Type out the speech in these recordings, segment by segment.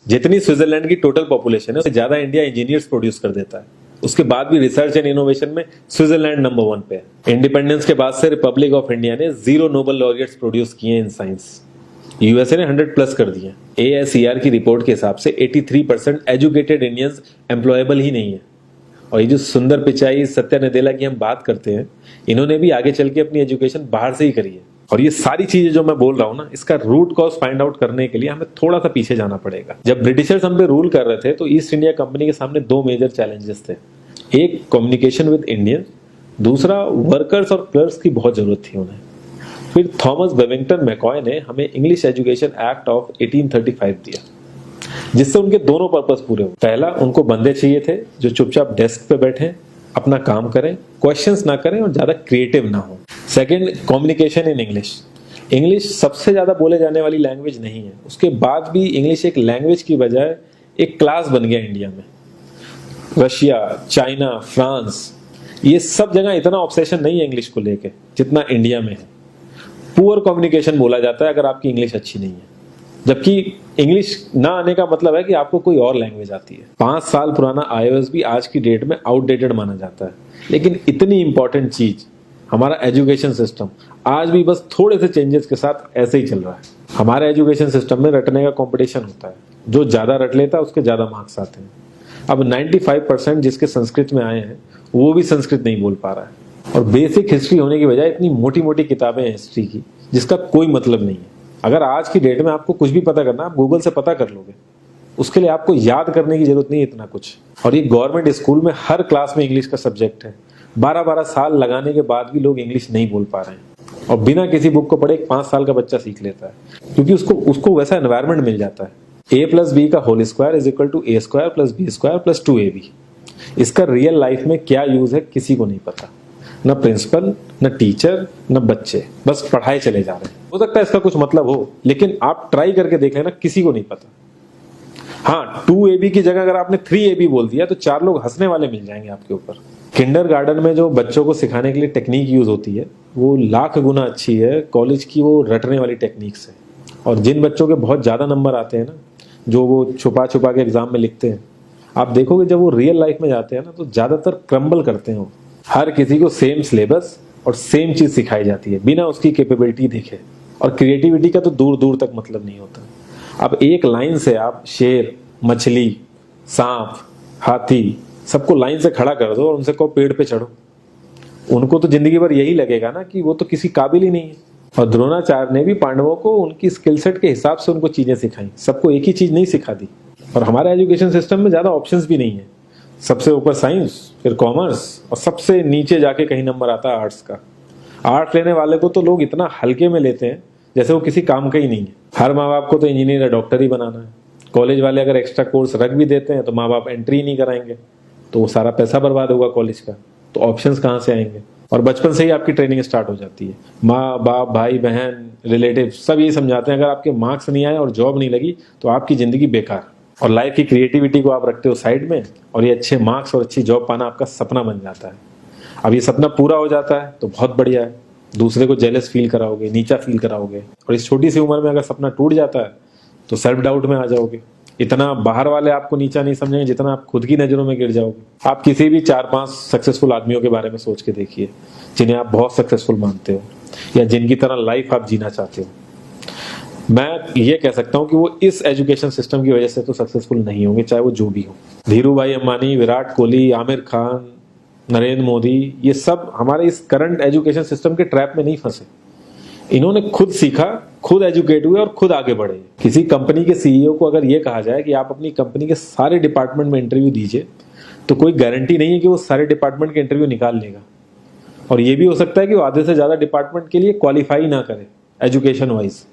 जितनी स्विट्जरलैंड की total population है उससे ज्यादा इंडिया इंजीनियर्स प्रोड्यूस कर देता है। उसके बाद भी रिसर्च एंड इनोवेशन में स्विट्जरलैंड नंबर 1 पे है। इंडिपेंडेंस के बाद से रिपब्लिक ऑफ इंडिया ने 0 नोबेल लॉरियट्स प्रोड्यूस किए इन साइंस। यूएसए ने 100+ कर दिए। ASER की रिपोर्ट के हिसाब से 83% एजुकेटेड इंडियंस एम्प्लॉयबल ही नहीं है। और ये जो सुंदर पिचाई सत्या नदेला की हम बात करते हैं, इन्होंने भी आगे चल के अपनी एजुकेशन बाहर से ही करी है। और ये सारी चीजें जो मैं बोल रहा हूँ ना, इसका रूट कॉज फाइंड आउट करने के लिए हमें थोड़ा सा पीछे जाना पड़ेगा। जब ब्रिटिशर्स हम पे रूल कर रहे थे तो ईस्ट इंडिया कंपनी के सामने 2 मेजर चैलेंजेस थे। एक कम्युनिकेशन विद इंडियन, दूसरा वर्कर्स और क्लर्क्स की बहुत जरूरत थी उन्हें। फिर थॉमस बेविंगटन मैकॉय ने हमें इंग्लिश एजुकेशन एक्ट ऑफ 1835 दिया, जिससे उनके दोनों पर्पस पूरे हुए। पहला, उनको बंदे चाहिए थे जो चुपचाप डेस्क पे बैठे अपना काम करें, क्वेश्चंस ना करें और ज्यादा क्रिएटिव ना हो। Second, communication in English. English सबसे ज्यादा बोले जाने वाली लैंग्वेज नहीं है, उसके बाद भी इंग्लिश एक लैंग्वेज की बजाय एक क्लास बन गया इंडिया में। रशिया, चाइना, फ्रांस, ये सब जगह इतना ऑब्सेशन नहीं है इंग्लिश को लेके जितना इंडिया में है। पुअर कम्युनिकेशन बोला जाता है अगर आपकी इंग्लिश अच्छी नहीं है, जबकि इंग्लिश ना आने का मतलब है कि आपको कोई और लैंग्वेज आती है। 5 साल पुराना iOS भी आज की डेट में आउटडेटेड माना जाता है। लेकिन इतनी इंपॉर्टेंट चीज हमारा एजुकेशन सिस्टम आज भी बस थोड़े से चेंजेस के साथ ऐसे ही चल रहा है। हमारे एजुकेशन सिस्टम में रटने का कंपटीशन होता है, जो ज्यादा रट लेता है उसके ज्यादा मार्क्स आते हैं। अब 95% जिसके संस्कृत में आए हैं वो भी संस्कृत नहीं बोल पा रहा है। और बेसिक हिस्ट्री होने की बजाय इतनी मोटी मोटी किताबें हैं हिस्ट्री की जिसका कोई मतलब नहीं है। अगर आज की डेट में आपको कुछ भी पता करना, आप गूगल से पता कर लोगे, उसके लिए आपको याद करने की जरूरत नहीं है इतना कुछ। और ये गवर्नमेंट स्कूल में हर क्लास में इंग्लिश का सब्जेक्ट है। 12-12 साल लगाने के बाद भी लोग इंग्लिश नहीं बोल पा रहे हैं। और बिना किसी बुक को पढ़े 5 साल का बच्चा सीख लेता है, क्योंकि उसको वैसा एनवायरमेंट मिल जाता है। A+B का whole square is equal to A² + B² + 2AB। इसका रियल लाइफ में क्या यूज है किसी को नहीं पता, न प्रिंसिपल, न टीचर, न बच्चे, बस पढ़ाई चले जा रहे हैं। हो सकता है इसका कुछ मतलब हो, लेकिन आप ट्राई करके देख लेना, किसी को नहीं पता। हाँ, 2AB की जगह अगर आपने 3AB बोल दिया तो 4 लोग हंसने वाले मिल जाएंगे आपके ऊपर। किंडरगार्टन में जो बच्चों को सिखाने के लिए टेक्निक यूज होती है वो लाख गुना अच्छी है कॉलेज की वो रटने वाली टेक्निक से। और जिन बच्चों के बहुत ज्यादा नंबर आते हैं ना, जो वो छुपा छुपा के एग्जाम में लिखते हैं, आप देखोगे जब वो रियल लाइफ में जाते हैं ना तो ज्यादातर क्रम्बल करते हैं। हर किसी को सेम सिलेबस और सेम चीज सिखाई जाती है बिना उसकी कैपेबिलिटी देखे। और क्रिएटिविटी का तो दूर दूर तक मतलब नहीं होता। अब एक लाइन से आप शेर, मछली, सांप, हाथी सबको लाइन से खड़ा कर दो और उनसे कहो पेड़ पे चढ़ो, उनको तो जिंदगी भर यही लगेगा ना कि वो तो किसी काबिल ही नहीं है। और द्रोणाचार्य ने भी पांडवों को उनकी स्किल सेट के हिसाब से उनको चीजें सिखाई, सबको एक ही चीज नहीं सिखा दी। और हमारे एजुकेशन सिस्टम में ज्यादा ऑप्शंस भी नहीं है। सबसे ऊपर साइंस, फिर कॉमर्स, और सबसे नीचे जाके कहीं नंबर आता है आर्ट्स का। आर्ट्स लेने वाले को तो लोग इतना हल्के में लेते हैं जैसे वो किसी काम का ही नहीं है। हर माँ बाप को तो इंजीनियर या डॉक्टर ही बनाना है। कॉलेज वाले अगर एक्स्ट्रा कोर्स रख भी देते हैं तो माँ बाप एंट्री नहीं कराएंगे, तो वो सारा पैसा बर्बाद होगा कॉलेज का। तो ऑप्शंस कहाँ से आएंगे? और बचपन से ही आपकी ट्रेनिंग स्टार्ट हो जाती है। माँ बाप, भाई बहन, रिलेटिव सब ये समझाते हैं अगर आपके मार्क्स नहीं आए और जॉब नहीं लगी तो आपकी जिंदगी बेकार। और लाइफ की क्रिएटिविटी को आप रखते हो साइड में, और ये अच्छे मार्क्स और अच्छी जॉब पाना आपका सपना बन जाता है। अब ये सपना पूरा हो जाता है तो बहुत बढ़िया है, दूसरे को जेलस फील कराओगे, नीचा फील कराओगे। और इस छोटी सी उम्र में अगर सपना टूट जाता है तो सेल्फ डाउट में आ जाओगे। इतना बाहर वाले आपको नीचा नहीं समझेंगे जितना आप खुद की नजरों में गिर जाओगे। आप किसी भी 4-5 सक्सेसफुल आदमियों के बारे में सोच के देखिए जिन्हें आप बहुत सक्सेसफुल मानते हो या जिनकी तरह लाइफ आप जीना चाहते हो। मैं ये कह सकता हूं कि वो इस एजुकेशन सिस्टम की वजह से तो सक्सेसफुल नहीं होंगे, चाहे वो जो भी हो। धीरू भाई अंबानी, विराट कोहली, आमिर खान, नरेंद्र मोदी, ये सब हमारे इस करंट एजुकेशन सिस्टम के ट्रैप में नहीं फंसे। इन्होंने खुद सीखा, खुद एजुकेट हुए और खुद आगे बढ़े। किसी कंपनी के सीईओ को अगर ये कहा जाए कि आप अपनी कंपनी के सारे डिपार्टमेंट में इंटरव्यू दीजिए, तो कोई गारंटी नहीं है कि वो सारे डिपार्टमेंट के इंटरव्यू निकाल लेगा। और ये भी हो सकता है कि वो आधे से ज्यादा डिपार्टमेंट के लिए क्वालिफाई ना करे एजुकेशन वाइज,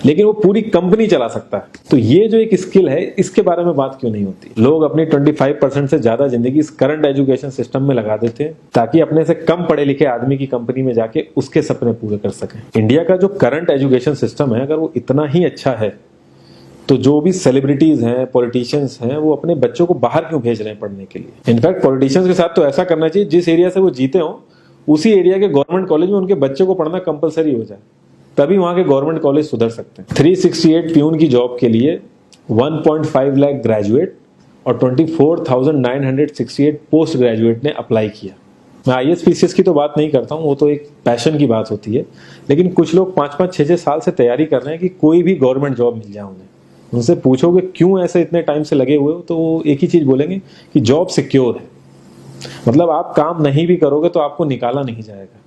लेकिन वो पूरी कंपनी चला सकता है। तो ये जो एक स्किल है, इसके बारे में बात क्यों नहीं होती? लोग अपनी 25% से ज्यादा जिंदगी इस करंट एजुकेशन सिस्टम में लगा देते हैं ताकि अपने से कम पढ़े लिखे आदमी की कंपनी में जाके उसके सपने पूरे कर सकें। इंडिया का जो करंट एजुकेशन सिस्टम है, अगर वो इतना ही अच्छा है तो जो भी सेलिब्रिटीज हैं, पॉलिटिशियंस हैं, वो अपने बच्चों को बाहर क्यों भेज रहे हैं पढ़ने के लिए? इनफैक्ट पॉलिटिशियंस के साथ तो ऐसा करना चाहिए, जिस एरिया से वो जीते हो उसी एरिया के गवर्नमेंट कॉलेज में उनके बच्चे को पढ़ना कंपलसरी हो जाए, तभी वहां के गवर्नमेंट कॉलेज सुधर सकते हैं। 368 प्यून की जॉब के लिए 1.5 लाख ग्रेजुएट और 24,968 पोस्ट ग्रेजुएट ने अप्लाई किया। मैं IAS PCS की तो बात नहीं करता हूँ, वो तो एक पैशन की बात होती है, लेकिन कुछ लोग 5-5, 6-6 साल से तैयारी कर रहे हैं कि कोई भी गवर्नमेंट जॉब मिल जाए उन्हें। उनसे पूछोगे क्यों ऐसे इतने टाइम से लगे हुए हो, तो वो एक ही चीज़ बोलेंगे कि जॉब सिक्योर है। मतलब आप काम नहीं भी करोगे तो आपको निकाला नहीं जाएगा।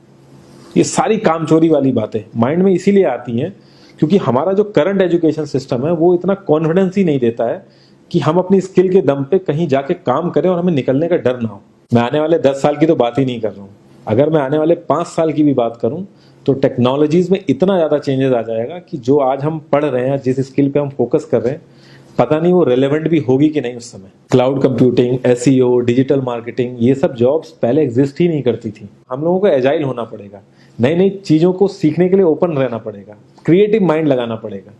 ये सारी कामचोरी वाली बातें माइंड में इसीलिए आती हैं क्योंकि हमारा जो करंट एजुकेशन सिस्टम है वो इतना कॉन्फिडेंस ही नहीं देता है कि हम अपनी स्किल के दम पे कहीं जाके काम करें और हमें निकलने का डर ना हो। मैं आने वाले 10 साल की तो बात ही नहीं कर रहा हूँ, अगर मैं आने वाले 5 साल की भी बात करूं तो टेक्नोलॉजीज में इतना ज़्यादा चेंजेस आ जाएगा कि जो आज हम पढ़ रहे हैं, जिस स्किल पे हम फोकस कर रहे हैं, पता नहीं वो रेलेवेंट भी होगी कि नहीं उस समय। Cloud computing, SEO, digital marketing, ये सब जॉब्स पहले एग्जिस्ट ही नहीं करती थी। हम लोगों को एजाइल होना पड़ेगा, नई नई चीज़ों को सीखने के लिए ओपन रहना पड़ेगा, क्रिएटिव माइंड लगाना पड़ेगा।